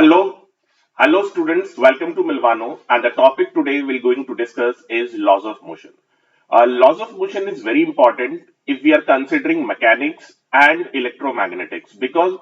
Hello, hello students. Welcome to Melvano, and the topic today we're going to discuss is laws of motion. Laws of motion is very important if we are considering mechanics and electromagnetics because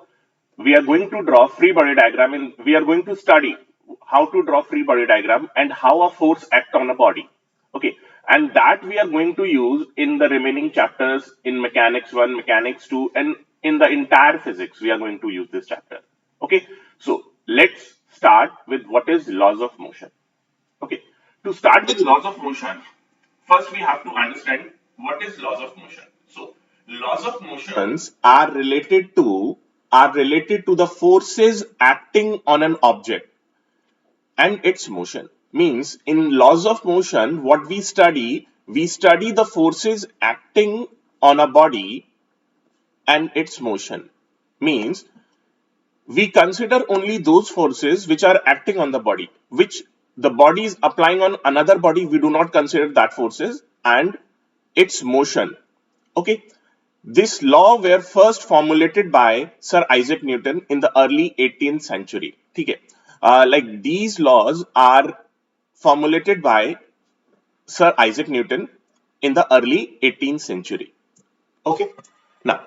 we are going to draw free body diagram and we are going to study how to draw free body diagram and how a force act on a body. Okay, and that we are going to use in the remaining chapters in mechanics 1, mechanics 2, and in the entire physics we are going to use this chapter. Okay, so let's start with what is laws of motion. Okay, to start with laws of motion, first we have to understand what is laws of motion. So laws of motions are related to the forces acting on an object and its motion. Means in laws of motion, what we study the forces acting on a body and its motion. Means we consider only those forces which are acting on the body, which the body is applying on another body. We do not consider that forces and its motion. Okay, this law were first formulated by Sir Isaac Newton in the early 18th century. Okay, like these laws are formulated by Sir Isaac Newton in the early 18th century. Okay, now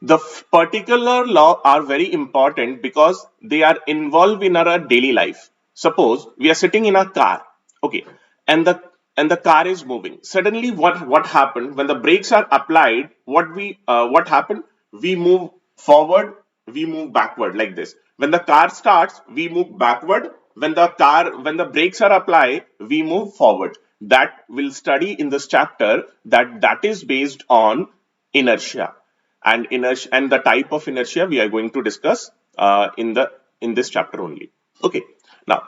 the particular law are very important because they are involved in our daily life. Suppose we are sitting in a car, okay, and the car is moving. Suddenly, what happened when the brakes are applied? What happened? We move forward, we move backward like this. When the car starts, we move backward. When the brakes are applied, we move forward. That we'll study in this chapter. That is based on inertia and the type of inertia we are going to discuss in this chapter only. Okay, now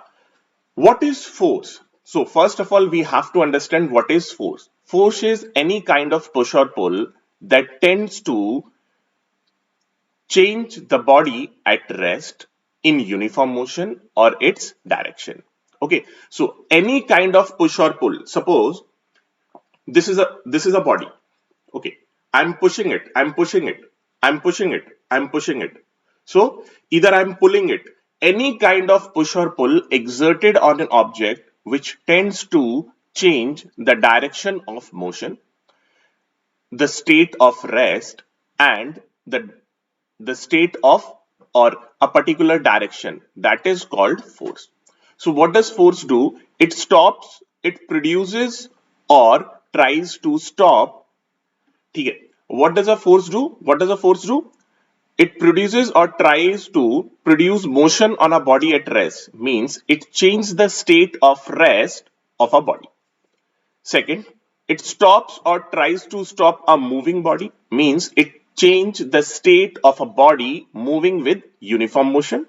what is force? So first of all, we have to understand what is force. Force is any kind of push or pull that tends to change the body at rest in uniform motion or its direction. Okay, so any kind of push or pull. Suppose this is a body. Okay, I'm pushing it, I'm pushing it, I'm pushing it, I'm pushing it. So either I'm pulling it, any kind of push or pull exerted on an object which tends to change the direction of motion, the state of rest, and the state of or a particular direction, that is called force. So what does force do? It stops, it produces or tries to stop. ठीक है. What does a force do? What does a force do? It produces or tries to produce motion on a body at rest. Means it changes the state of rest of a body. Second, it stops or tries to stop a moving body. Means it changes the state of a body moving with uniform motion.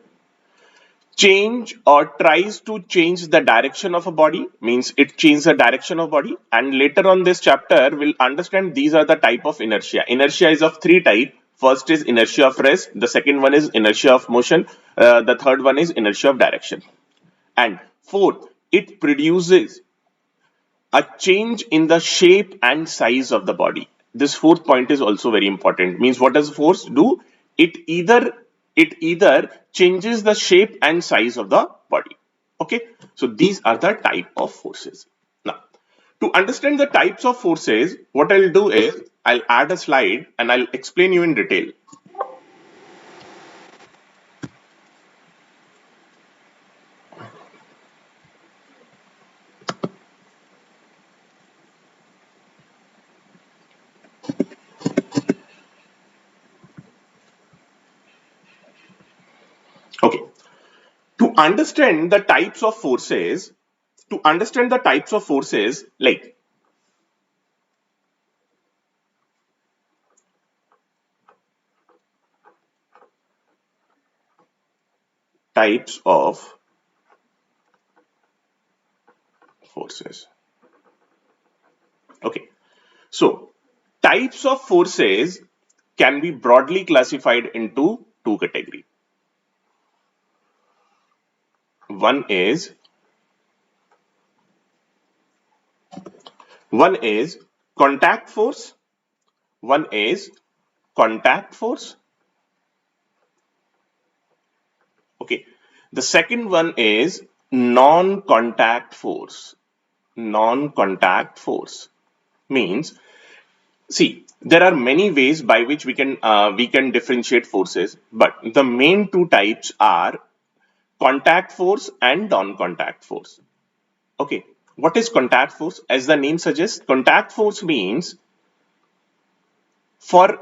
Change or tries to change the direction of a body, means it changes the direction of body. And later on this chapter we'll understand these are the type of inertia. Inertia is of three type. First is inertia of rest, the second one is inertia of motion, the third one is inertia of direction, and fourth, it produces a change in the shape and size of the body. This fourth point is also very important. Means what does force do? It either changes the shape and size of the body. Okay, so these are the type of forces. Now, to understand the types of forces, what I'll do is I'll add a slide and I'll explain you in detail. Okay, to understand the types of forces, like types of forces. Okay, so types of forces can be broadly classified into two categories. One is contact force. One is contact force. Okay, The second one is non-contact force. Non-contact force means, see, there are many ways by which we can differentiate forces, but the main two types are contact force and non-contact force. Okay, what is contact force? As the name suggests, contact force means for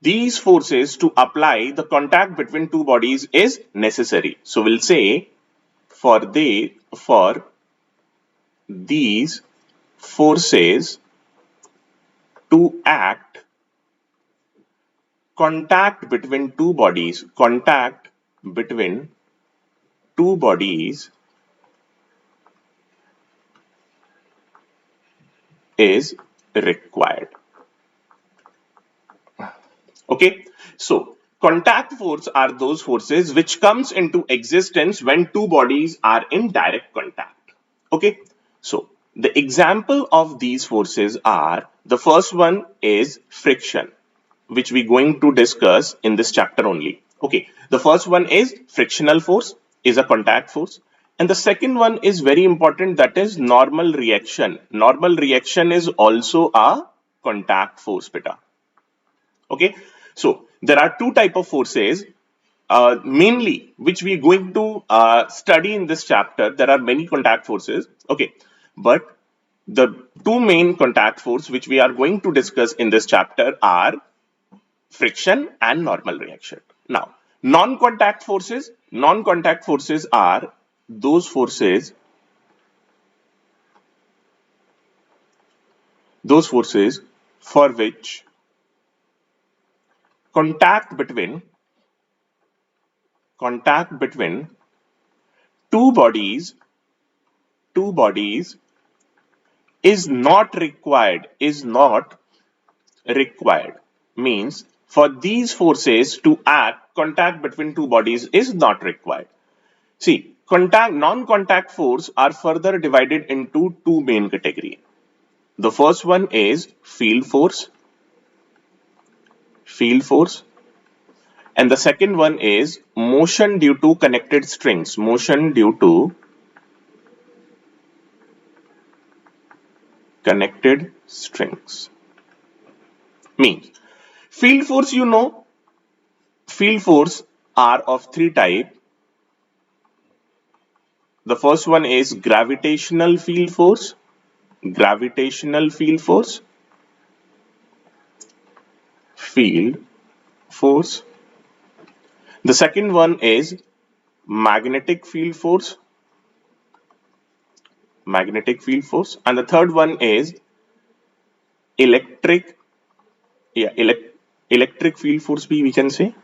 these forces to apply, the contact between two bodies is necessary. So we'll say for these forces to act, contact between two bodies is required. Okay, so contact force are those forces which comes into existence when two bodies are in direct contact. Okay, so the example of these forces are, the first one is friction, which we're going to discuss in this chapter only. Okay, the first one is frictional force, is a contact force. And the second one is very important, that is normal reaction. Normal reaction is also a contact force, beta. Okay, so there are two type of forces mainly which we are going to study in this chapter. There are many contact forces. Okay, but the two main contact force which we are going to discuss in this chapter are friction and normal reaction. Now, non-contact forces are those forces for which contact between two bodies is not required, means for these forces to act, contact between two bodies is not required. See, non-contact force are further divided into two main categories. The first one is field force, and the second one is motion due to connected strings, means field force, field force are of three types. The first one is gravitational field force, field force. The second one is magnetic field force, and the third one is electric, electric field force, we can say,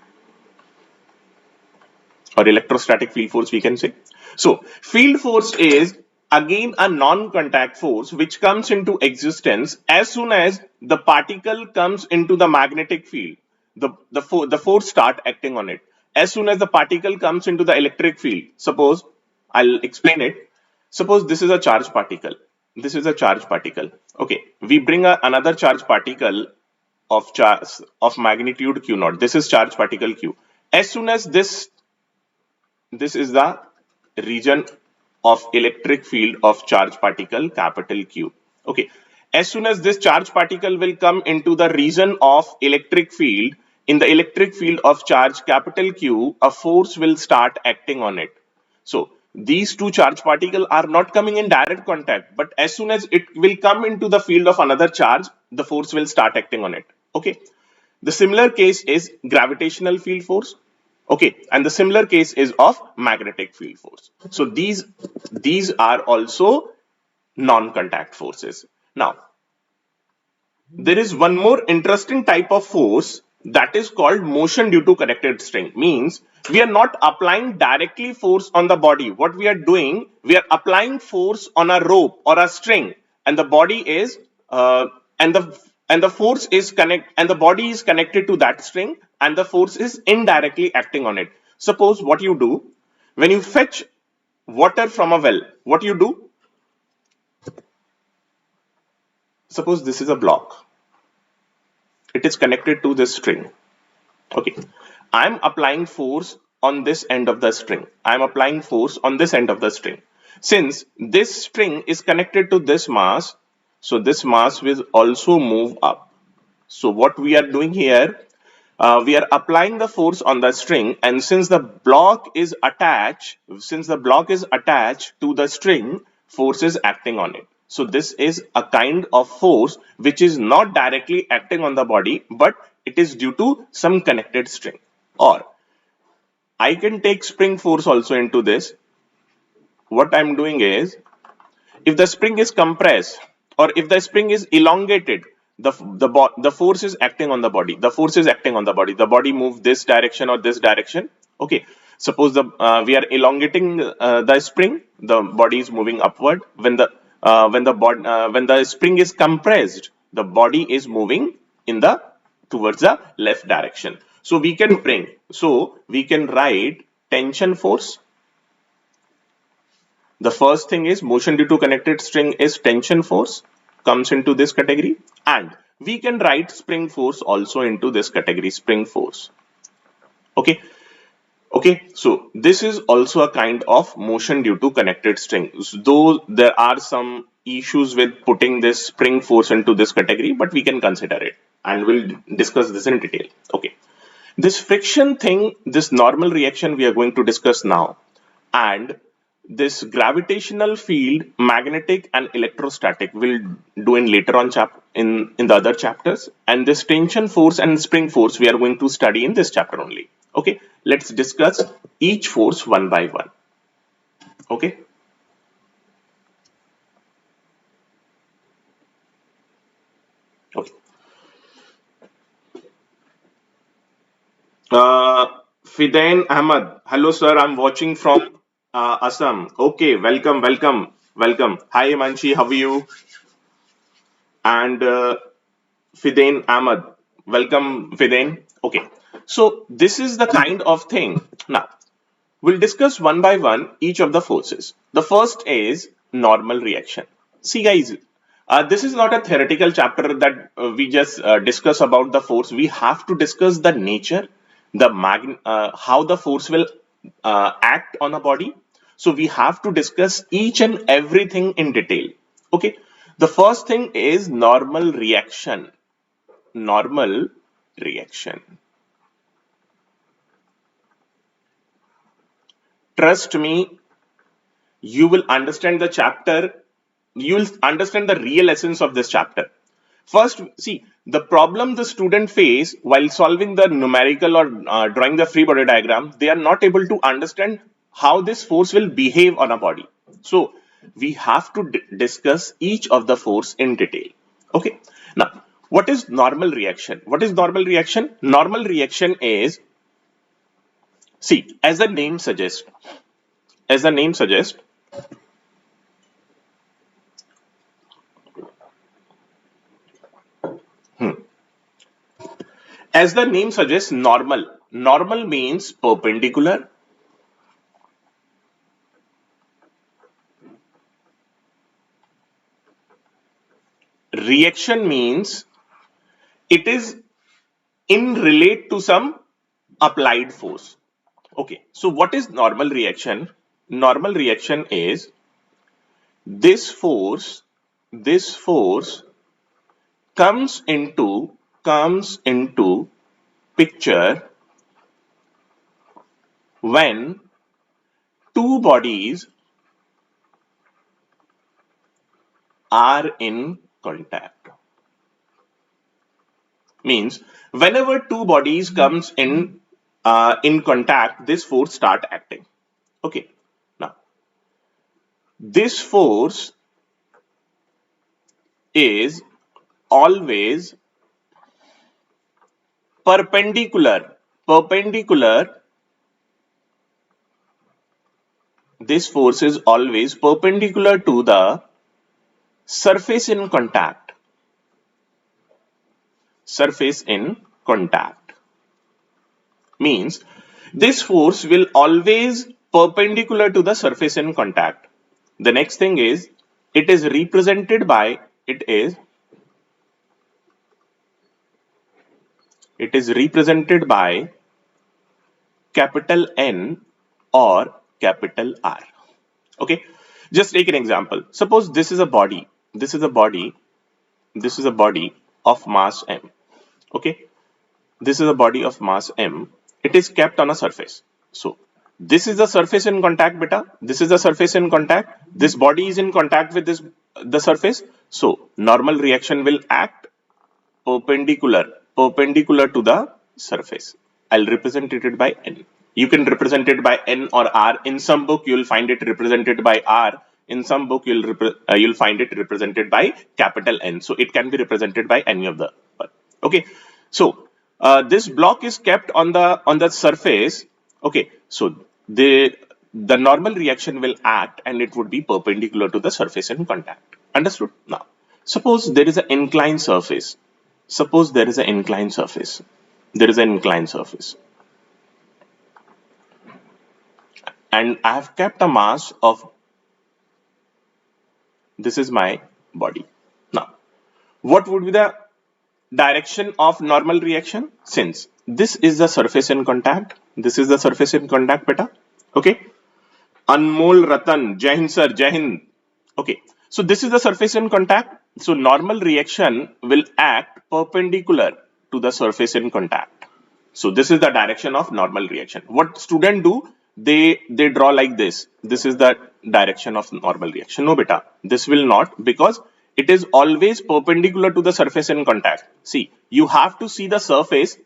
or electrostatic field force, we can say. So field force is again a non-contact force which comes into existence as soon as the particle comes into the magnetic field. The force start acting on it as soon as the particle comes into the electric field. Suppose, I'll explain it. Suppose this is a charged particle. Okay, we bring another charged particle of magnitude q naught. This is charged particle q. As soon as this is the region of electric field of charged particle capital Q. Okay, as soon as this charged particle will come into the region of electric field, in the electric field of charge capital Q, a force will start acting on it. So these two charged particles are not coming in direct contact, but as soon as it will come into the field of another charge, the force will start acting on it. Okay, the similar case is gravitational field force. Okay, and the similar case is of magnetic field force. So these are also non-contact forces. Now, there is one more interesting type of force that is called motion due to connected string. Means we are not applying directly force on the body. What we are doing, we are applying force on a rope or a string, and the body is and the force is and the body is connected to that string, and the force is indirectly acting on it. Suppose what you do when you fetch water from a well, what you do? Suppose this is a block. It is connected to this string. Okay, I'm applying force on this end of the string. I am applying force on this end of the string. Since this string is connected to this mass, so this mass will also move up. So what we are doing here, we are applying the force on the string, and since the block is attached to the string, force is acting on it. So this is a kind of force which is not directly acting on the body, but it is due to some connected string. Or I can take spring force also into this. What I'm doing is, if the spring is compressed or if the spring is elongated, the force is acting on the body. The body move this direction or this direction. Okay. Suppose we are elongating the spring, the body is moving upward. When the spring is compressed, the body is moving towards the left direction. So we can write tension force. The first thing is motion due to connected string is tension force, comes into this category, and we can write spring force also into this category, spring force. Okay. So this is also a kind of motion due to connected strings, though there are some issues with putting this spring force into this category, but we can consider it and we'll discuss this in detail. Okay. This friction thing, this normal reaction we are going to discuss now, and this gravitational field, magnetic and electrostatic, will do in later on in the other chapters, and this tension force and spring force we are going to study in this chapter only. Okay, let's discuss each force one by one. Okay. Okay. Fidain Ahmad, hello sir, I'm watching from Assam. Okay, welcome. Hi Manshi, how are you? And Fidain Ahmad, welcome Fidain. Okay, so this is the kind of thing. Now we'll discuss one by one each of the forces. The first is normal reaction. See guys, this is not a theoretical chapter that we just discuss about the force. We have to discuss the nature, how the force will act on a body. So we have to discuss each and everything in detail. Okay. The first thing is normal reaction. Normal reaction. Trust me, you will understand the chapter. You will understand the real essence of this chapter. First, see the problem the student face while solving the numerical or drawing the free body diagram. They are not able to understand how this force will behave on a body. So we have to discuss each of the force in detail. Okay. Now, what is normal reaction? What is normal reaction? Normal reaction is, see, as the name suggests, normal. Normal means perpendicular. Reaction means it is in relate to some applied force. Okay, so what is normal reaction? Normal reaction is this force comes into picture when two bodies are in contact. Means whenever two bodies comes in contact, this force start acting. Okay. Now, this force is always perpendicular. This force is always perpendicular to the surface in contact. Surface in contact means this force will always perpendicular to the surface in contact. The next thing is it is represented by capital N or capital R. Okay, just take an example. Suppose this is a body, this is a body of mass M. Okay, this is a body of mass M. It is kept on a surface. So this is the surface in contact, beta. This is the surface in contact. This body is in contact with the surface. So normal reaction will act perpendicular to the surface. I'll represent it by N. You can represent it by N or R. In some book, you'll find it represented by R. In some book, you'll find it represented by capital N. So it can be represented by any of the. Okay. So this block is kept on the surface. Okay. So the normal reaction will act and it would be perpendicular to the surface in contact. Understood? Now, suppose there is an inclined surface. Suppose there is an inclined surface. There is an inclined surface. And I have kept a mass of, this is my body. Now, what would be the direction of normal reaction? Since this is the surface in contact, this is the surface in contact, beta. Okay. Anmol Ratan, Jai Hind sir, Jai Hind. Okay. So this is the surface in contact. So normal reaction will act perpendicular to the surface in contact. So this is the direction of normal reaction. What student do? They draw like this. This is the direction of normal reaction. No, beta. This will not, because it is always perpendicular to the surface in contact. See, you have to see the surface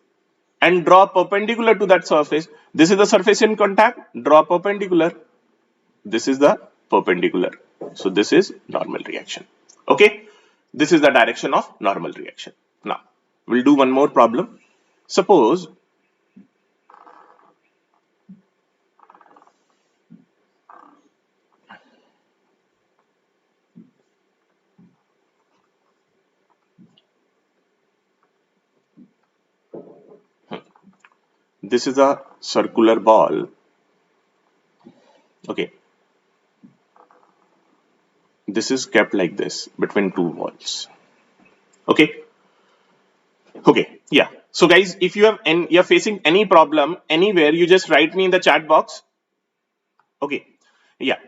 and draw perpendicular to that surface. This is the surface in contact. Draw perpendicular. This is the perpendicular. So this is normal reaction. Okay. This is the direction of normal reaction. Now, we'll do one more problem. Suppose this is a circular ball. Okay. This is kept like this between two walls. Okay. Okay. Yeah. So guys, if you have you're facing any problem anywhere, you just write me in the chat box. Okay. Yeah.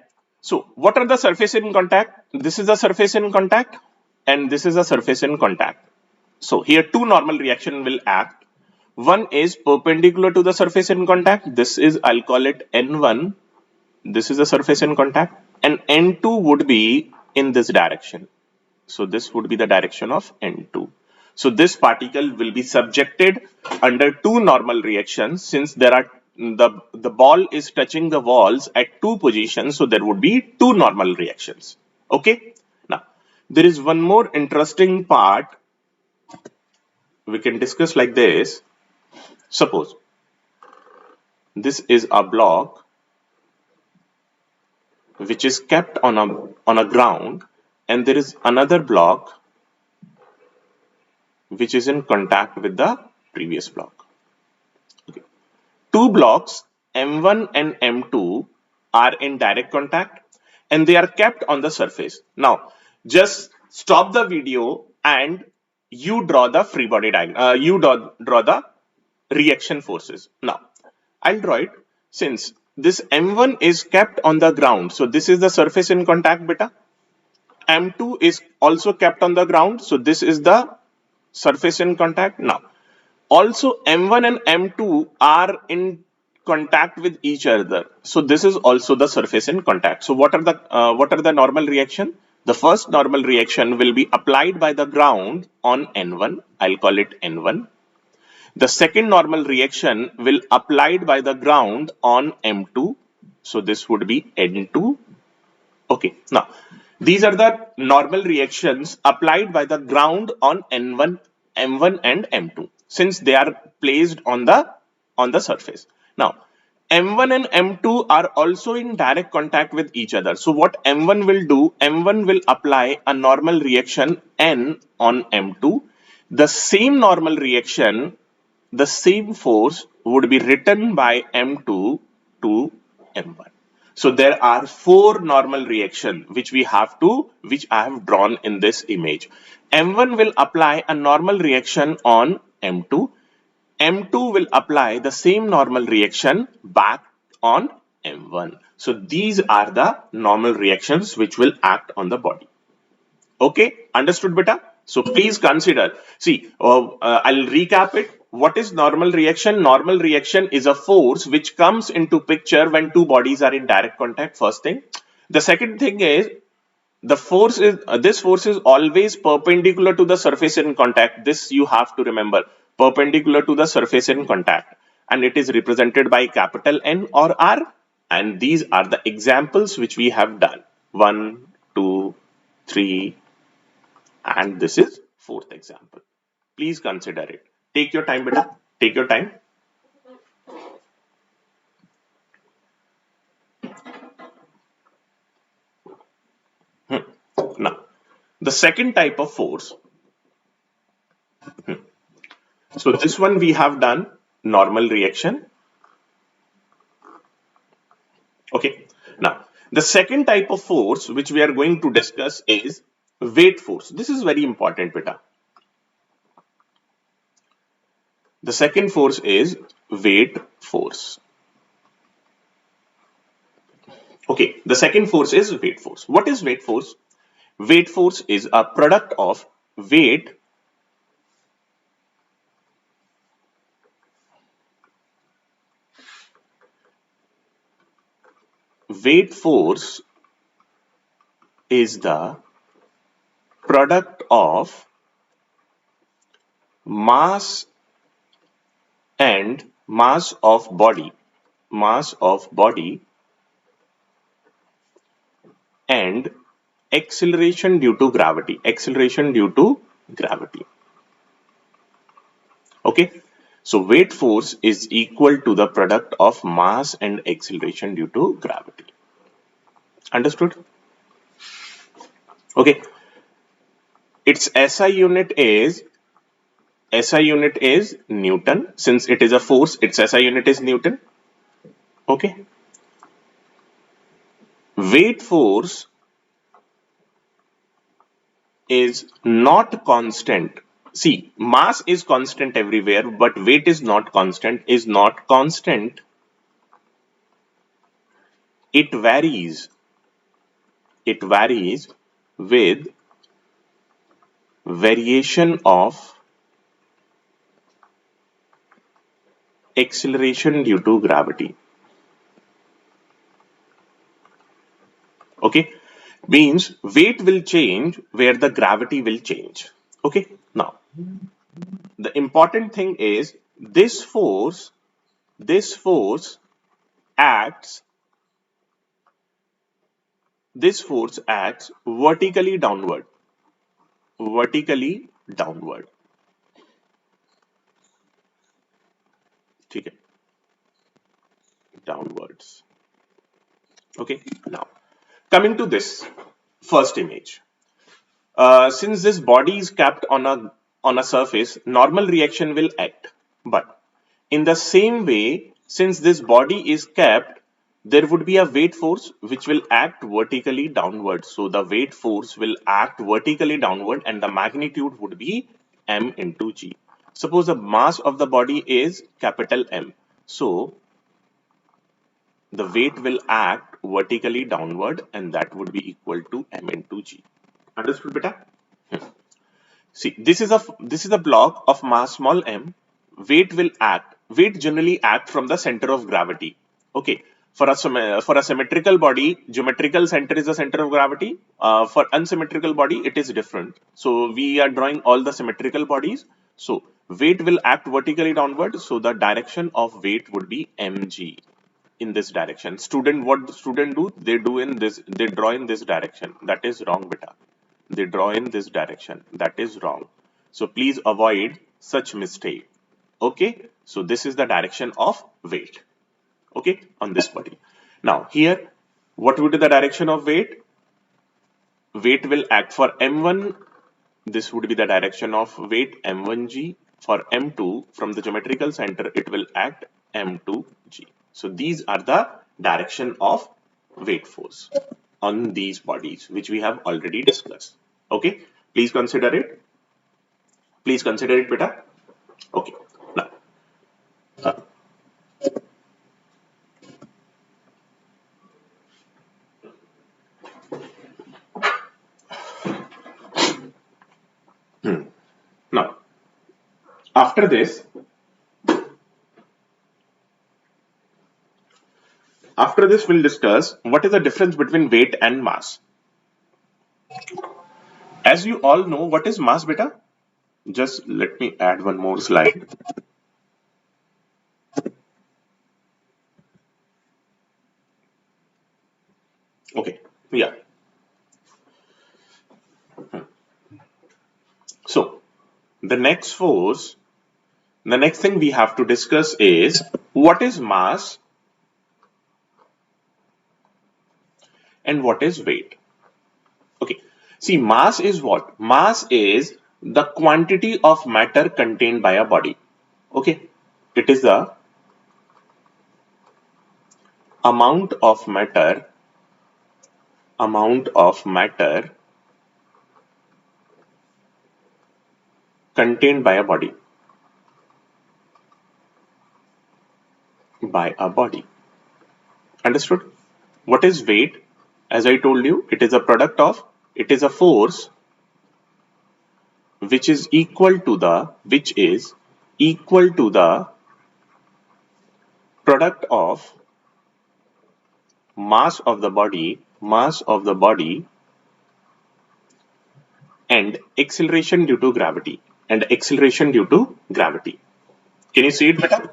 So what are the surface in contact? This is the surface in contact and this is the surface in contact. So here two normal reaction will act. One is perpendicular to the surface in contact. This is, I'll call it N1. This is the surface in contact, and N2 would be in this direction. So this would be the direction of N2. So this particle will be subjected under two normal reactions, since there are the ball is touching the walls at two positions. So there would be two normal reactions. Okay. Now there is one more interesting part we can discuss like this. Suppose this is a block which is kept on a ground, and there is another block which is in contact with the previous block. Okay. Two blocks M1 and M2 are in direct contact and they are kept on the surface. Now just stop the video and you draw the free body diagram. You draw the reaction forces. Now I'll draw it. Since this M1 is kept on the ground, so this is the surface in contact, beta. M2 is also kept on the ground, so this is the surface in contact. Now also M1 and M2 are in contact with each other, so this is also the surface in contact. So what are the normal reaction? The first normal reaction will be applied by the ground on N1. I'll call it N1. The second normal reaction will applied by the ground on M2. So this would be N2. Okay. Now, these are the normal reactions applied by the ground on M1 and M2, since they are placed on the surface. Now, M1 and M2 are also in direct contact with each other. So what M1 will do, M1 will apply a normal reaction N on M2. The same normal reaction, the same force would be written by M2 to M1. So there are four normal reactions which I have drawn in this image. M1 will apply a normal reaction on M2. M2 will apply the same normal reaction back on M1. So these are the normal reactions which will act on the body. Okay, understood, beta? So please consider. See, I'll recap it. What is normal reaction? Normal reaction is a force which comes into picture when two bodies are in direct contact. First thing. The second thing is the force is this force is always perpendicular to the surface in contact. This you have to remember, perpendicular to the surface in contact, and it is represented by capital N or R. And these are the examples which we have done. 1, 2, 3, and this is fourth example. Please consider it. Take your time, beta. Take your time. Now, the second type of force. So this one we have done normal reaction. Okay. Now, the second type of force which we are going to discuss is weight force. This is very important, beta. The second force is weight force. Okay, the second force is weight force. What is weight force? Weight force is a product of weight force is the product of mass and mass of body and acceleration due to gravity. Okay, so weight force is equal to the product of mass and acceleration due to gravity. Understood? Okay, its SI unit is Newton. Since it is a force, its SI unit is Newton. Okay, weight force is not constant. See, mass is constant everywhere, but weight is not constant. It varies with variation of acceleration due to gravity. Okay, means weight will change where the gravity will change. Okay, now the important thing is this force acts vertically downward. Okay, downwards. Okay, now coming to this first image. Since this body is kept on a surface, normal reaction will act. But in the same way, since this body is kept, there would be a weight force which will act vertically downward. So the weight force will act vertically downward, and the magnitude would be m into g. Suppose the mass of the body is capital M. So the weight will act vertically downward, and that would be equal to m into g. Understood, beta? See, this is a block of mass small m. Weight generally act from the center of gravity. Okay, for a symmetrical body, geometrical center is the center of gravity. For unsymmetrical body, it is different. So we are drawing all the symmetrical bodies. So weight will act vertically downward. So the direction of weight would be mg in this direction. What the student do? They draw in this direction. That is wrong, beta. They draw in this direction. That is wrong. So please avoid such mistake. Okay, so this is the direction of weight. Okay, on this body. Now here, what would be the direction of weight? Weight will act for m1. This would be the direction of weight m1g. For m2, from the geometrical center, it will act m2g. So these are the direction of weight force on these bodies, which we have already discussed. Okay, please consider it. Beta. Okay, now Now, after this, we'll discuss what is the difference between weight and mass. As you all know, what is mass, beta? Just let me add one more slide. Okay, yeah. So, the next thing we have to discuss is what is mass and what is weight. Okay, see, mass is what? Mass is the quantity of matter contained by a body. Okay, it is the amount of matter contained by a body. Understood? What is weight? As I told you, it is a force which is equal to the product of mass of the body and acceleration due to gravity. Can you see it better?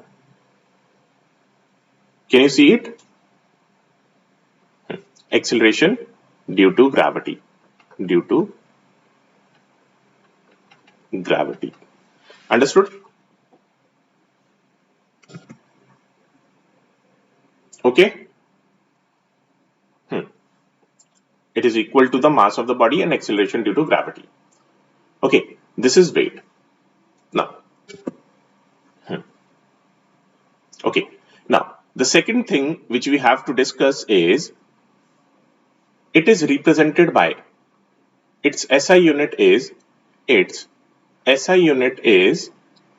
Can you see it? Acceleration due to gravity. Understood? Okay. It is equal to the mass of the body and acceleration due to gravity. Okay, this is weight. Now, okay. Now, the second thing which we have to discuss is it is represented by its SI unit is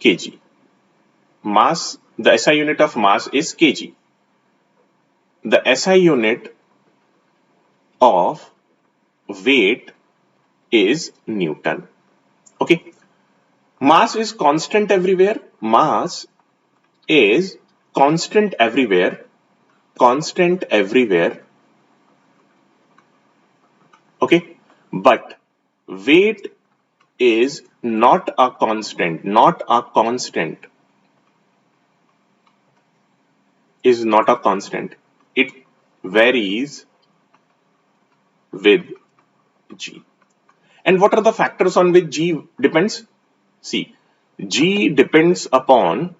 kg. Mass, the SI unit of mass is kg. The SI unit of weight is Newton. Okay. Mass is constant everywhere. Okay. But weight is not a constant. It varies with G. And what are the factors on which G depends? See, G depends upon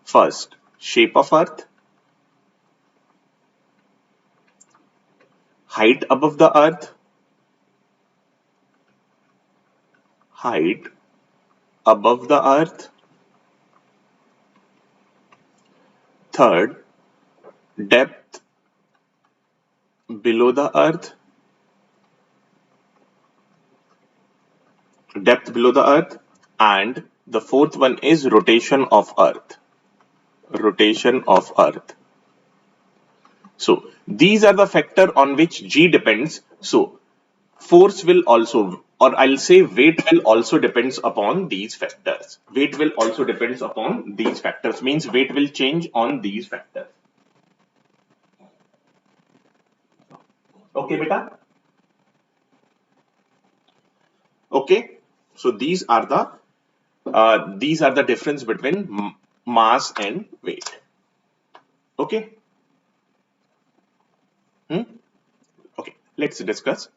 first shape of earth, height above the earth, third, depth below the earth, and the fourth one is rotation of earth. So these are the factor on which G depends. So force will also, or I'll say weight will also depends upon these factors. Means weight will change on these factors. Okay, beta? Okay, so these are the difference between mass and weight. Okay. Okay, let's discuss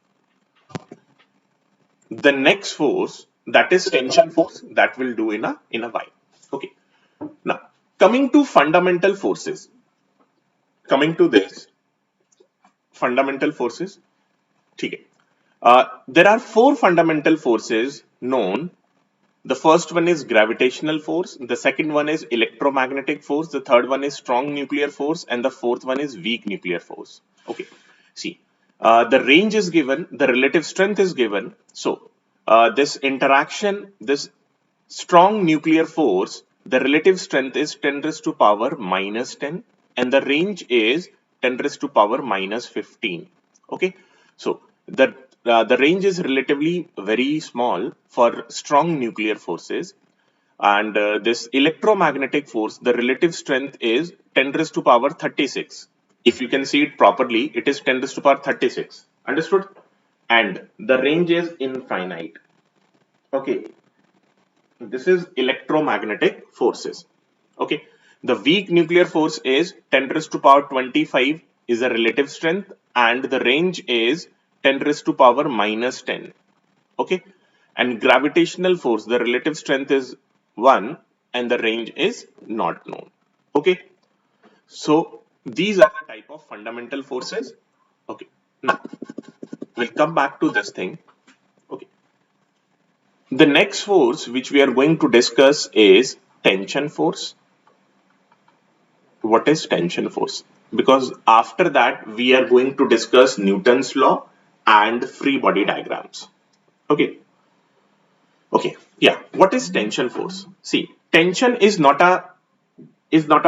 the next force, that is tension force, that will do in a while. Okay. Now, coming to fundamental forces. Okay. There are four fundamental forces known. The first one is gravitational force, the second one is electromagnetic force, the third one is strong nuclear force, and the fourth one is weak nuclear force. Okay, see, the range is given, the relative strength is given. So this strong nuclear force, the relative strength is 10 raised to power minus 10 and the range is 10 raised to power minus 15. Okay, so the range is relatively very small for strong nuclear forces, and this electromagnetic force, the relative strength is 10 raised to power 36. If you can see it properly, it is 10 raised to power 36. Understood? And the range is infinite. Okay, this is electromagnetic forces. Okay, the weak nuclear force is 10 raised to power 25 is the relative strength and the range is 10 raised to power minus 10. Okay, and gravitational force, the relative strength is 1 and the range is not known. Okay, so these are the type of fundamental forces. Okay, now we'll come back to this thing. Okay, the next force which we are going to discuss is tension force. What is tension force? Because after that we are going to discuss Newton's law and free body diagrams. Okay, yeah, what is tension force? See, tension is not a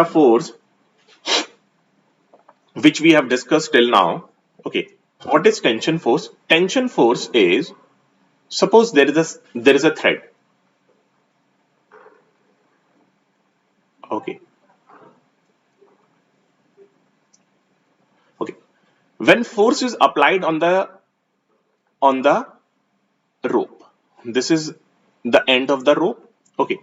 force which we have discussed till now. Okay, what is tension force? Tension force is, suppose there is a thread. Okay, when force is applied on the rope, this is the end of the rope. Okay,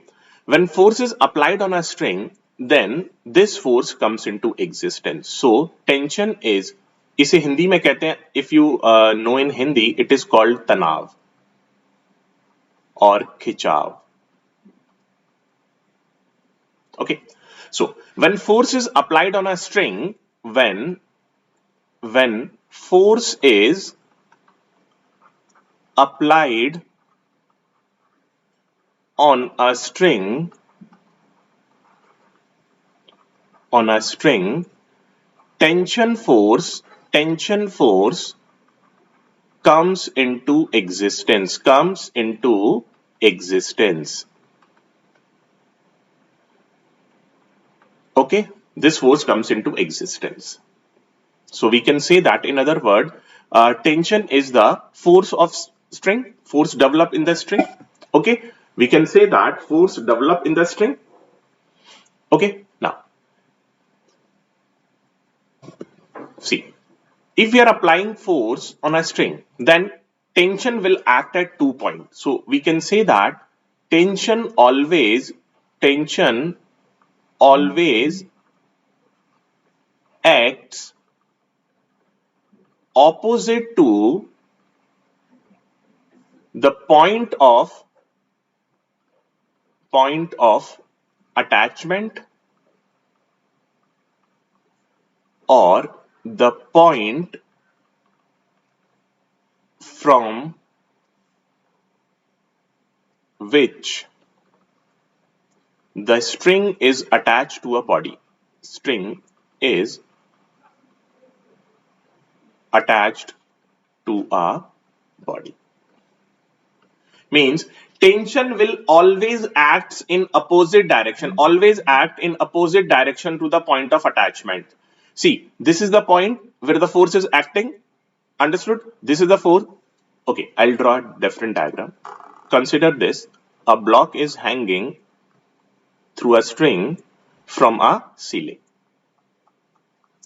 when force is applied on a string, then this force comes into existence. So tension is, इसे हिंदी में कहते हैं, if you know in Hindi, it is called तनाव or खिंचाव. Okay, so when force is applied on a string, when force is applied on a string, tension force comes into existence. Okay, this force comes into existence. So we can say that, in other words, tension is the force of string, force developed in the string. Okay, we can say that force developed in the string. Okay, now see, if we are applying force on a string, then tension will act at 2 points. So we can say that tension always acts opposite to the point of attachment or the point from which the string is attached to a body. String is attached to a body. Means tension will always act in opposite direction, to the point of attachment. See, this is the point where the force is acting. Understood? This is the force. Okay, I'll draw a different diagram. Consider this. A block is hanging through a string from a ceiling.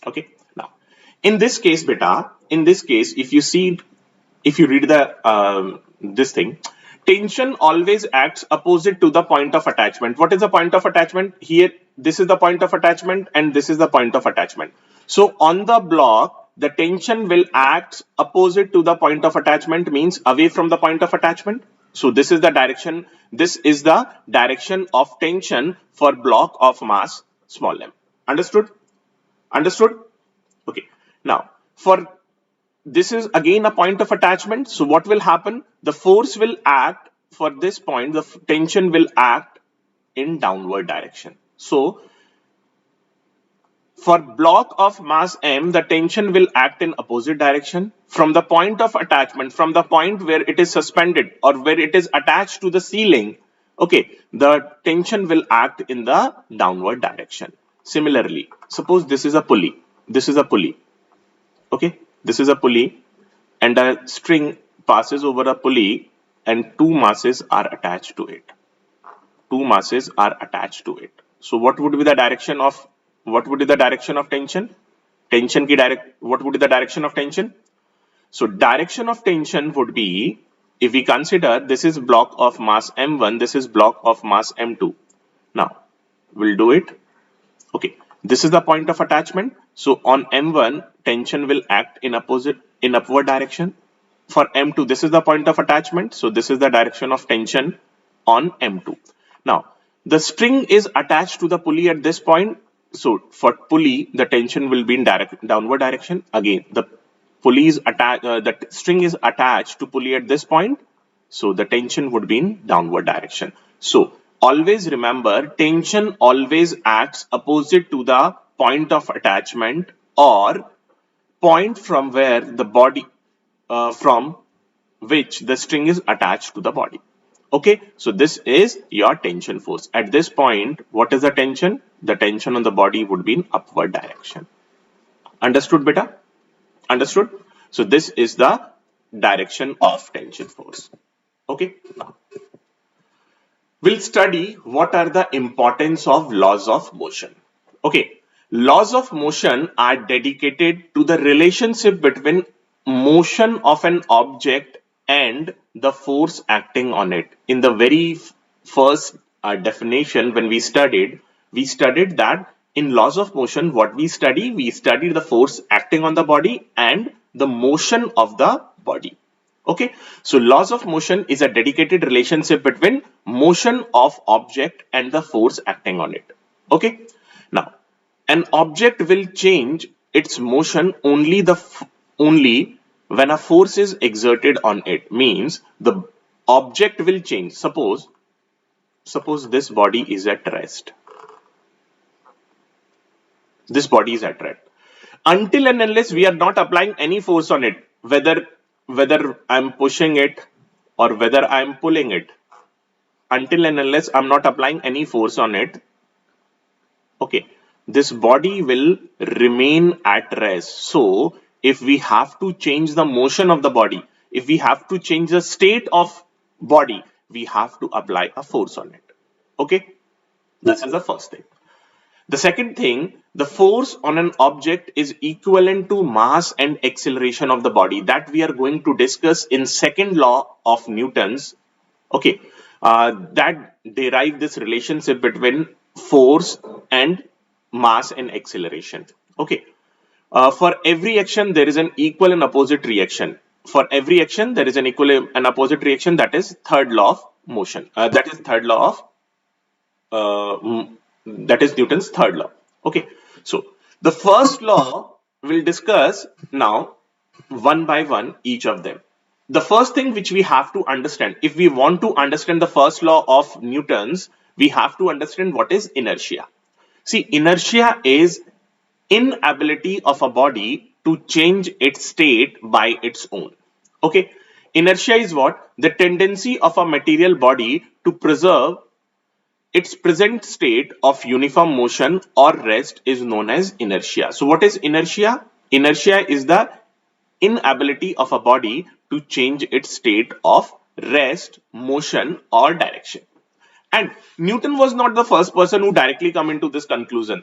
Okay, now in this case, if you read the this thing, tension always acts opposite to the point of attachment. What is the point of attachment? Here, this is the point of attachment and this is the point of attachment. So on the block, the tension will act opposite to the point of attachment, means away from the point of attachment. So this is the direction. This is the direction of tension for block of mass small m. Understood? Okay. Now, for this is again a point of attachment. So what will happen? The force will act for this point. The tension will act in downward direction. So for block of mass m, the tension will act in opposite direction. From the point of attachment, from the point where it is suspended or where it is attached to the ceiling, okay, the tension will act in the downward direction. Similarly, suppose this is a pulley. This is a pulley. Okay, this is a pulley, and a string passes over a pulley, and two masses are attached to it. Two masses are attached to it. So what would be the direction of tension? Tension ki direct. What would be the direction of tension? So direction of tension would be, if we consider this is block of mass m1, this is block of mass m2. Now we'll do it. Okay, this is the point of attachment. So on m1, tension will act in upward direction. For m2, this is the point of attachment. So this is the direction of tension on m2. Now the string is attached to the pulley at this point. So for pulley, the tension will be in downward direction. Again, the pulley is attached. The string is attached to pulley at this point. So the tension would be in downward direction. So always remember, tension always acts opposite to the point of attachment or point from where the body, from which the string is attached to the body. Okay, so this is your tension force. At this point, what is the tension? The tension on the body would be in upward direction. Understood, beta? Understood? So this is the direction of tension force. Okay, now we'll study what are the importance of laws of motion. Okay, laws of motion are dedicated to the relationship between motion of an object and the force acting on it. In the very first definition, when we studied that in laws of motion, what we studied the force acting on the body and the motion of the body. Okay, so laws of motion is a dedicated relationship between motion of object and the force acting on it. Okay, now an object will change its motion only when a force is exerted on it. Means the object will change. Suppose this body is at rest. This body is at rest. Until and unless we are not applying any force on it, whether I'm pushing it or whether I'm pulling it, until and unless I'm not applying any force on it, okay, this body will remain at rest. So if we have to change the motion of the body, if we have to change the state of body, we have to apply a force on it. Okay, this is the first thing. The second thing, the force on an object is equivalent to mass and acceleration of the body. That we are going to discuss in second law of Newton's. Okay, that derive this relationship between force and mass and acceleration. Okay, for every action there is an equal and opposite reaction. For every action there is an equal and opposite reaction. That is third law of motion. That is third law of that is Newton's third law. Okay, so the first law we'll discuss now one by one each of them. The first thing which we have to understand, if we want to understand the first law of Newton's, we have to understand what is inertia. See, inertia is inability of a body to change its state by its own. Okay, inertia is what? The tendency of a material body to preserve its present state of uniform motion or rest is known as inertia. So what is inertia? Inertia is the inability of a body to change its state of rest, motion or direction. And Newton was not the first person who directly come into this conclusion.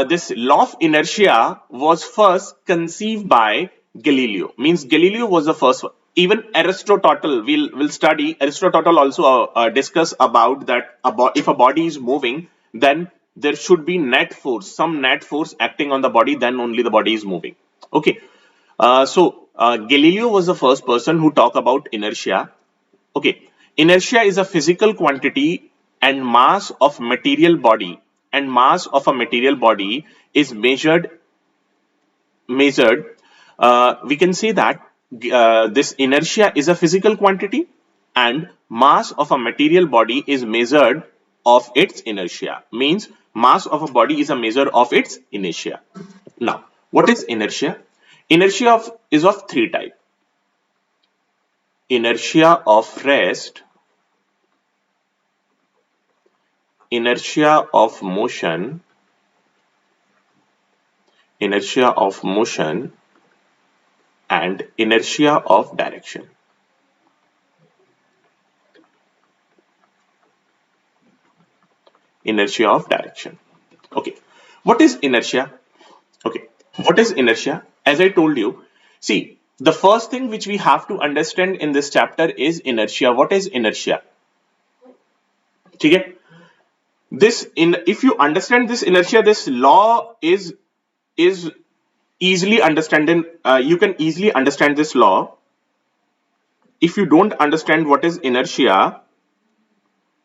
This law of inertia was first conceived by Galileo. Means Galileo was the first one. Even Aristotle, we'll study. Aristotle also discuss about that if a body is moving, then there should be net force, some net force acting on the body, then only the body is moving. Okay, Galileo was the first person who talked about inertia. Okay, inertia is a physical quantity and mass of material body, and mass of a material body is measured. We can say that this inertia is a physical quantity and mass of a material body is measured of its inertia. Means mass of a body is a measure of its inertia. Now, what is inertia? Inertia is of three types. Inertia of rest, inertia of motion and inertia of direction. Inertia of direction. Okay. What is inertia? Okay. What is inertia? As I told you, see, the first thing which we have to understand in this chapter is inertia. What is inertia? Okay. If you understand this inertia, this law is easily understanding. You can easily understand this law. If you don't understand what is inertia,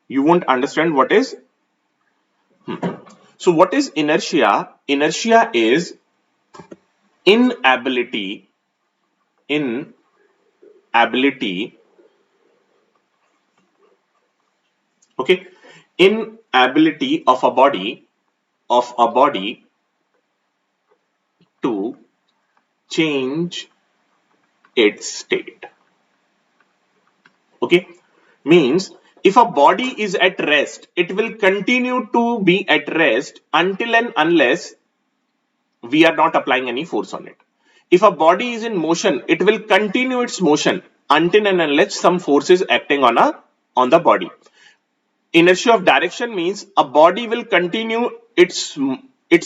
you won't understand what is. So what is inertia? Inertia is inability okay, inability of a body to change its state. Okay, means if a body is at rest, it will continue to be at rest until and unless we are not applying any force on it. If a body is in motion, it will continue its motion until and unless some force is acting on the body. Inertia of direction means a body will continue its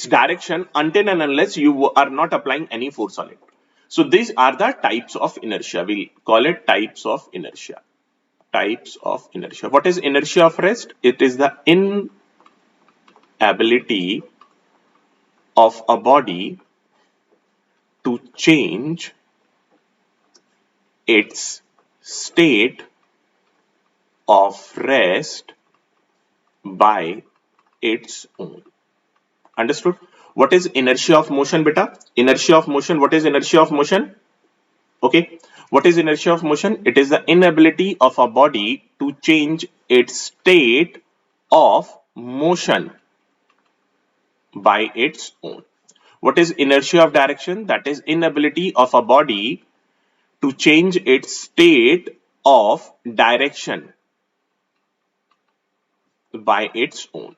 direction until and unless you are not applying any force on it. So these are the types of inertia. We'll call it types of inertia. Types of inertia. What is inertia of rest? It is the inability of a body to change its state of rest by its own. Understood? What is inertia of motion, beta? Inertia of motion. What is inertia of motion? Okay. What is inertia of motion? It is the inability of a body to change its state of motion by its own. What is inertia of direction? That is inability of a body to change its state of direction by its own.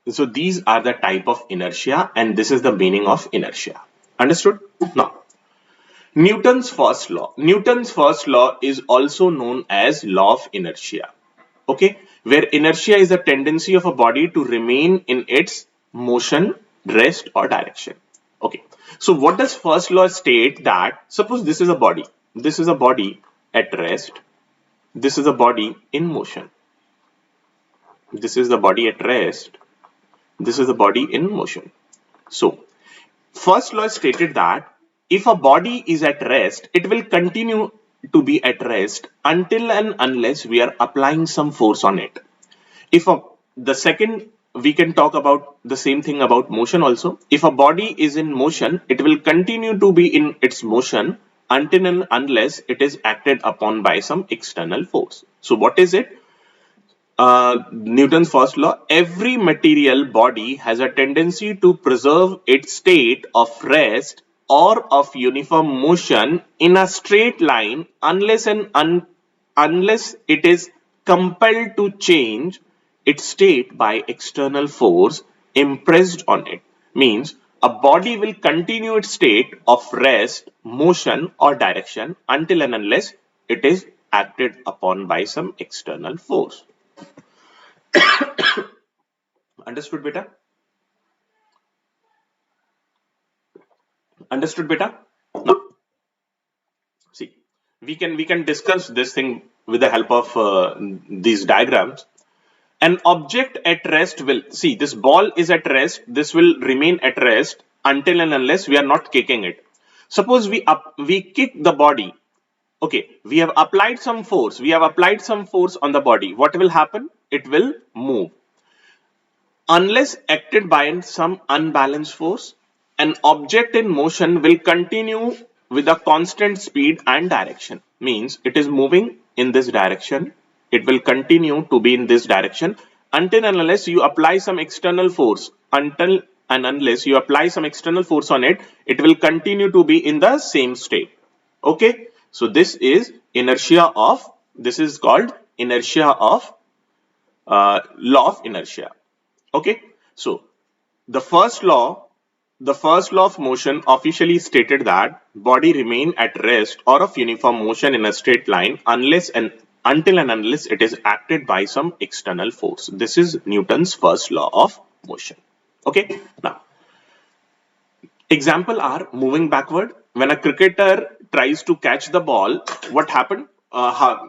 So these are the type of inertia and this is the meaning of inertia. Understood? Now, Newton's first law. Newton's first law is also known as law of inertia. Okay, where inertia is the tendency of a body to remain in its motion, rest or direction. Okay, so what does first law state? That suppose this is a body at rest, this is a body in motion, this is the body at rest, this is the body in motion. So first law stated that if a body is at rest, it will continue to be at rest until and unless we are applying some force on it. The second, we can talk about the same thing about motion also. If a body is in motion, it will continue to be in its motion until and unless it is acted upon by some external force. So what is it? Newton's first law: every material body has a tendency to preserve its state of rest or of uniform motion in a straight line unless it is compelled to change its state by external force impressed on it. Means a body will continue its state of rest, motion or direction until and unless it is acted upon by some external force. Understood, beta? Understood, beta? Now, see, we can discuss this thing with the help of these diagrams. An object at rest will, see, this ball is at rest, this will remain at rest until and unless we are not kicking it. Suppose we kick the body. Okay, we have applied some force. We have applied some force on the body. What will happen? It will move. Unless acted by some unbalanced force, an object in motion will continue with a constant speed and direction. Means it is moving in this direction. It will continue to be in this direction until and unless you apply some external force. Until and unless you apply some external force on it, it will continue to be in the same state. Okay, so this is inertia of, this is called inertia of law of inertia. Okay, so the first law, the first law of motion officially stated that body remain at rest or of uniform motion in a straight line unless and until and unless it is acted by some external force. This is Newton's first law of motion. Okay, now example are moving backward. When a cricketer tries to catch the ball, what happened?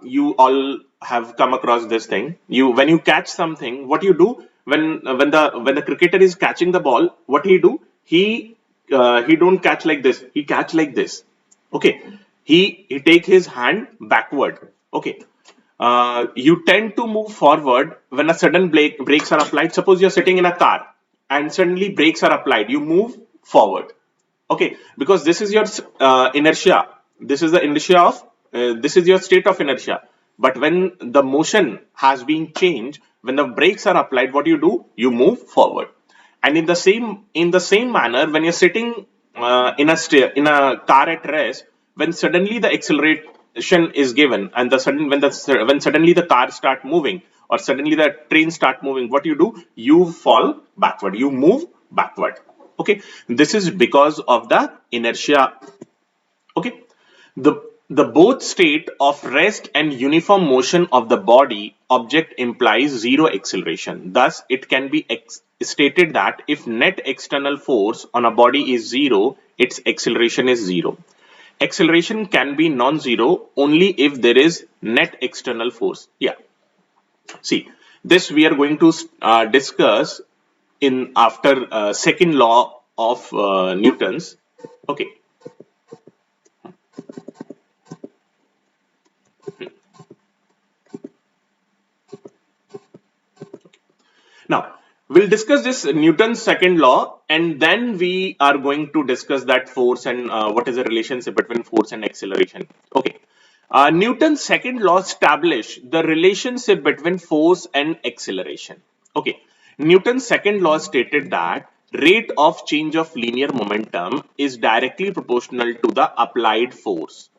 You all have come across this thing. You when you catch something, what you do when the cricketer is catching the ball, what he do? He don't catch like this. He catch like this. Okay. He take his hand backward. Okay. You tend to move forward when a sudden brakes are applied. Suppose you're sitting in a car and suddenly brakes are applied. You move forward. Okay, because this is your inertia. This is the inertia of this is your state of inertia. But when the motion has been changed, when the brakes are applied, what you do? You move forward. And in the same manner, when you're sitting in a car at rest, when suddenly the acceleration is given, and the sudden when suddenly the car start moving, or suddenly the train start moving, what you do? You fall backward. You move backward. Okay, this is because of the inertia. Okay, the both state of rest and uniform motion of the body object implies zero acceleration. Thus it can be stated that if net external force on a body is zero, its acceleration is zero. Acceleration can be non-zero only if there is net external force. Yeah, see, this we are going to discuss in after second law of Newton's. Okay, now we'll discuss this Newton's second law, and then we are going to discuss that force and what is the relationship between force and acceleration. Okay, Newton's second law established the relationship between force and acceleration. Okay, Newton's second law stated that rate of change of linear momentum is directly proportional to the applied force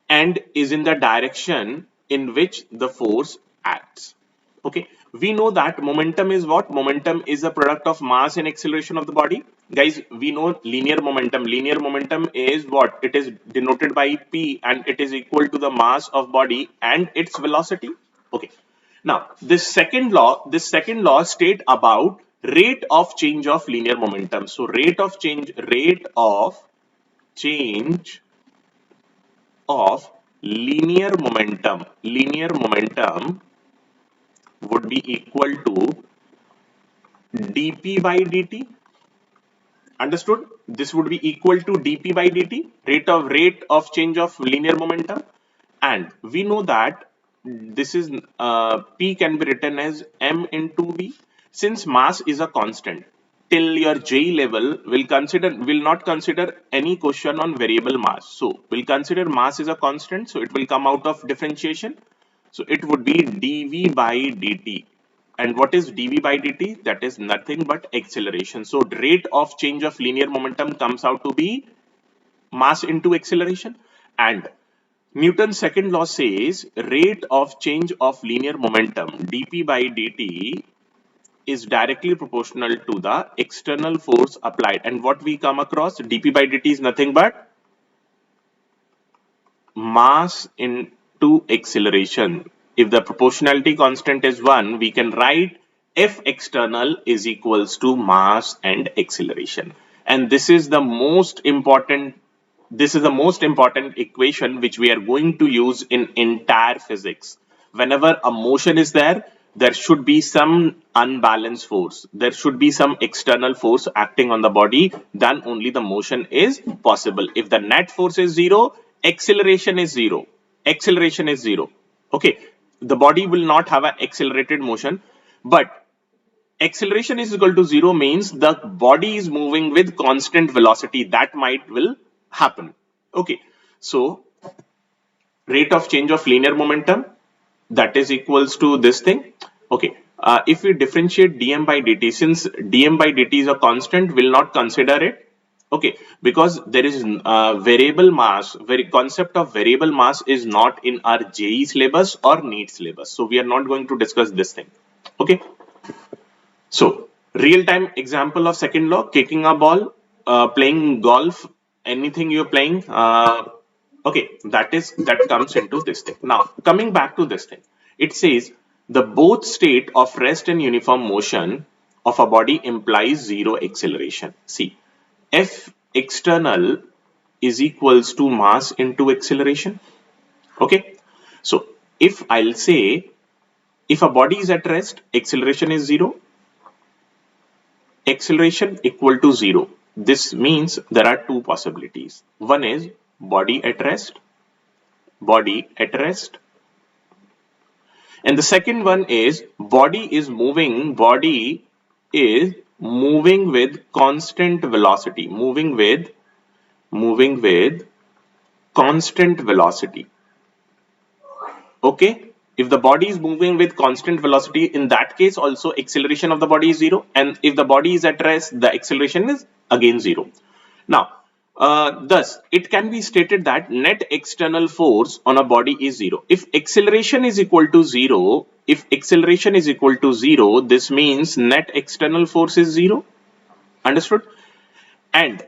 and is in the direction in which the force acts. Okay, we know that momentum is what? Momentum is a product of mass and acceleration of the body. Guys, we know linear momentum. Linear momentum is what? It is denoted by P and it is equal to the mass of body and its velocity. Okay. Now, this second law state about rate of change of linear momentum. So rate of change of linear momentum would be equal to dp by dt. Understood? This would be equal to dp by dt, rate of change of linear momentum. And we know that this is p can be written as m into v. Since mass is a constant, till your JEE level will not consider any question on variable mass. So we'll consider mass is a constant, so it will come out of differentiation. So it would be dv by dt. And what is dv by dt? That is nothing but acceleration. So rate of change of linear momentum comes out to be mass into acceleration. And Newton's second law says rate of change of linear momentum dp by dt is directly proportional to the external force applied. And what we come across, dp by dt is nothing but mass into acceleration. If the proportionality constant is 1, we can write F external is equals to mass and acceleration. And this is the most important equation which we are going to use in entire physics. Whenever a motion is there, there should be some unbalanced force. There should be some external force acting on the body. Then only the motion is possible. If the net force is zero, acceleration is zero. Acceleration is zero. Okay. The body will not have an accelerated motion, but acceleration is equal to zero means the body is moving with constant velocity. That might will happen. Okay. So rate of change of linear momentum, that is equals to this thing. Okay. If we differentiate dm by dt, since dm by dt is a constant, will not consider it. Okay, because there is variable mass. Very concept of variable mass is not in our JEE syllabus or NEET syllabus. So we are not going to discuss this thing. Okay. So Real time example of second law: kicking a ball, playing golf, anything you're playing. Okay, that comes into this thing. Now coming back to this thing, it says the both state of rest and uniform motion of a body implies zero acceleration. See, F external is equals to mass into acceleration. Okay, so if I'll say, if a body is at rest, acceleration is zero, acceleration equal to zero. This means there are two possibilities. One is body at rest, body at rest, and the second one is body is moving with constant velocity, moving with constant velocity. Okay, if the body is moving with constant velocity, in that case also acceleration of the body is zero, and if the body is at rest, the acceleration is again zero. Now thus it can be stated that net external force on a body is zero. If acceleration is equal to zero, this means net external force is zero. Understood? And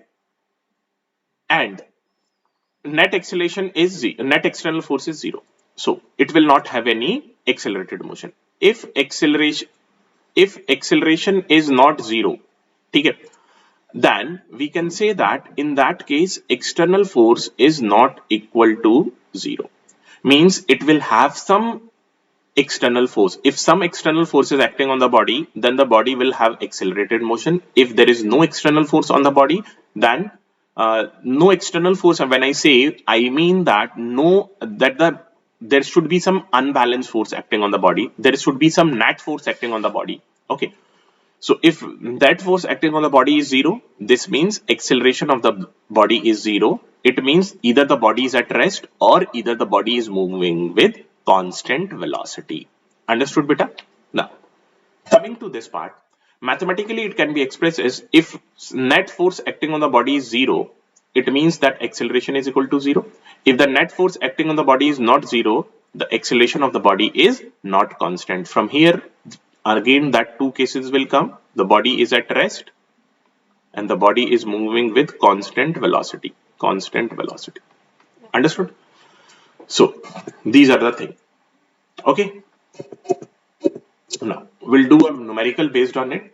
net acceleration is zero, net external force is zero, so it will not have any accelerated motion. If acceleration is not zero, okay, then we can say that in that case external force is not equal to zero, means it will have some external force. If some external force is acting on the body, then the body will have accelerated motion. If there is no external force on the body, then no external force. When I say, I mean that there should be some unbalanced force acting on the body. There should be some net force acting on the body. Okay. So if that force acting on the body is zero, this means acceleration of the body is zero. It means either the body is at rest or either the body is moving with constant velocity. Understood, beta? Now, coming to this part, mathematically it can be expressed as, if net force acting on the body is zero, it means that acceleration is equal to zero. If the net force acting on the body is not zero, the acceleration of the body is not constant. From here, again, that two cases will come. The body is at rest and the body is moving with constant velocity. Understood? So these are the things. Okay. Now we'll do a numerical based on it.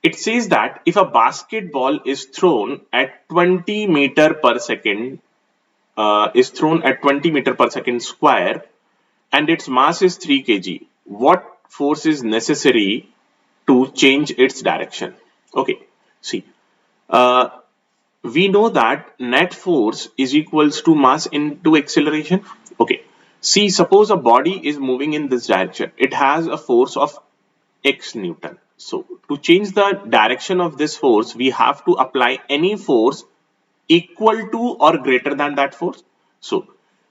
It says that if a basketball is thrown at 20 meter per second, square, and its mass is 3 kg, what force is necessary to change its direction? Okay, see, we know that net force is equals to mass into acceleration. Okay, see, suppose a body is moving in this direction, it has a force of x Newton. So to change the direction of this force, we have to apply any force equal to or greater than that force. So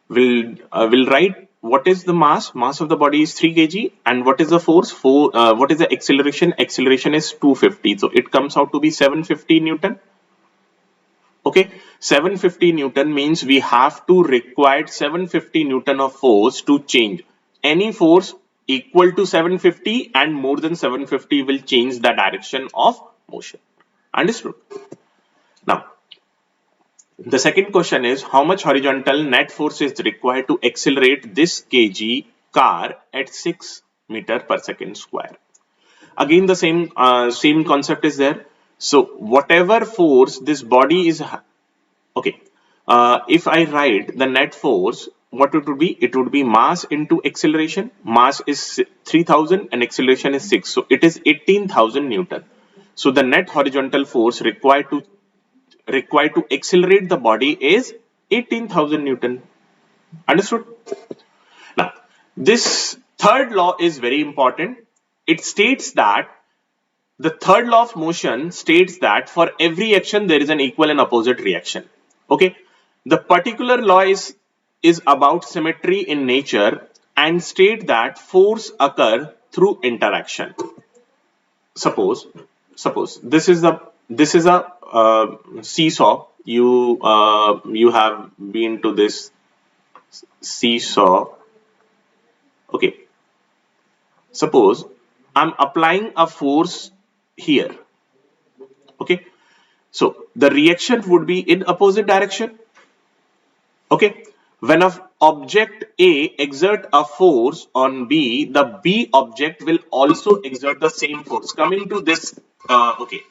we'll write what is the mass. Mass of the body is 3 kg, and what is the force? What is the acceleration? Acceleration is 250. So it comes out to be 750 Newton. Okay, 750 Newton means we have to require 750 Newton of force to change. Any force equal to 750 and more than 750 will change the direction of motion. Understood? Now, the second question is, how much horizontal net force is required to accelerate this kg car at 6 meter per second square? Again, the same concept is there. So whatever force this body is, okay, if I write the net force, what it would be? It would be mass into acceleration. Mass is 3000 and acceleration is 6. So it is 18,000 Newton. So the net horizontal force required to accelerate the body is 18,000 Newton. Understood? Now, this third law is very important. It states that the third law of motion states that for every action there is an equal and opposite reaction. Okay, the particular law is about symmetry in nature and state that force occur through interaction. Suppose this is a seesaw. You have been to this seesaw. Okay, suppose I'm applying a force here. Okay, so the reaction would be in opposite direction. Okay, when an object A exert a force on B, the B object will also exert the same force. Coming to this, okay,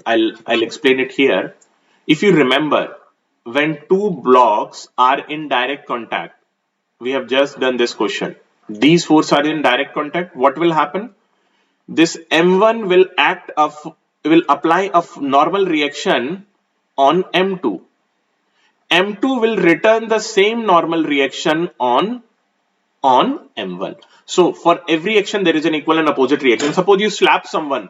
I'll explain it here. If you remember, when two blocks are in direct contact, we have just done this question. These forces are in direct contact. What will happen? This M1 will will apply a normal reaction on M2. M2 will return the same normal reaction on M1. So for every action there is an equal and opposite reaction. Suppose you slap someone.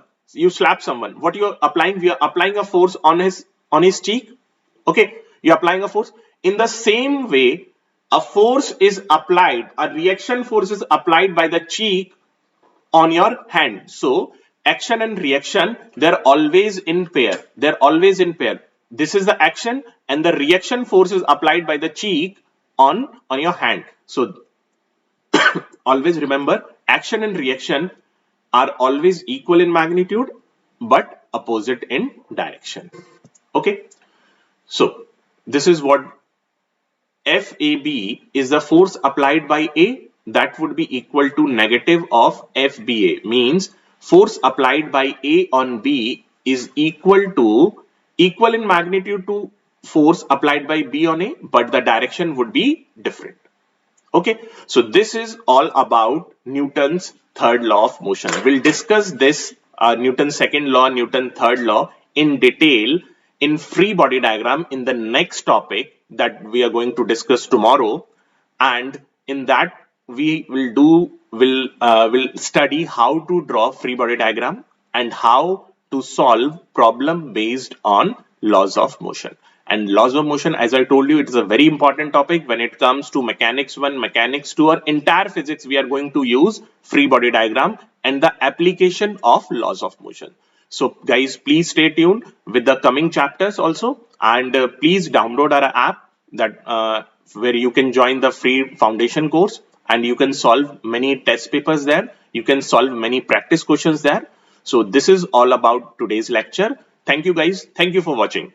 What you are applying? We are applying a force on his cheek. Okay, you are applying a force. In the same way, a force is applied. A reaction force is applied by the cheek on your hand. So action and reaction, they're always in pair. They're always in pair. This is the action and the reaction force is applied by the cheek on your hand. So always remember, action and reaction are always equal in magnitude but opposite in direction. Okay, so this is what FAB is the force applied by A, that would be equal to negative of FBA, means force applied by A on B is equal in magnitude to force applied by B on A, but the direction would be different. Okay, so this is all about Newton's third law of motion. We'll discuss this Newton's second law, Newton's third law in detail in free body diagram in the next topic that we are going to discuss tomorrow. And in that we will study how to draw free body diagram and how to solve problem based on laws of motion. And laws of motion, as I told you, it is a very important topic when it comes to mechanics 1, mechanics 2, or entire physics. We are going to use free body diagram and the application of laws of motion. So guys, please stay tuned with the coming chapters also, and please download our app that where you can join the free foundation course and you can solve many test papers there. You can solve many practice questions there. So this is all about today's lecture. Thank you guys. Thank you for watching.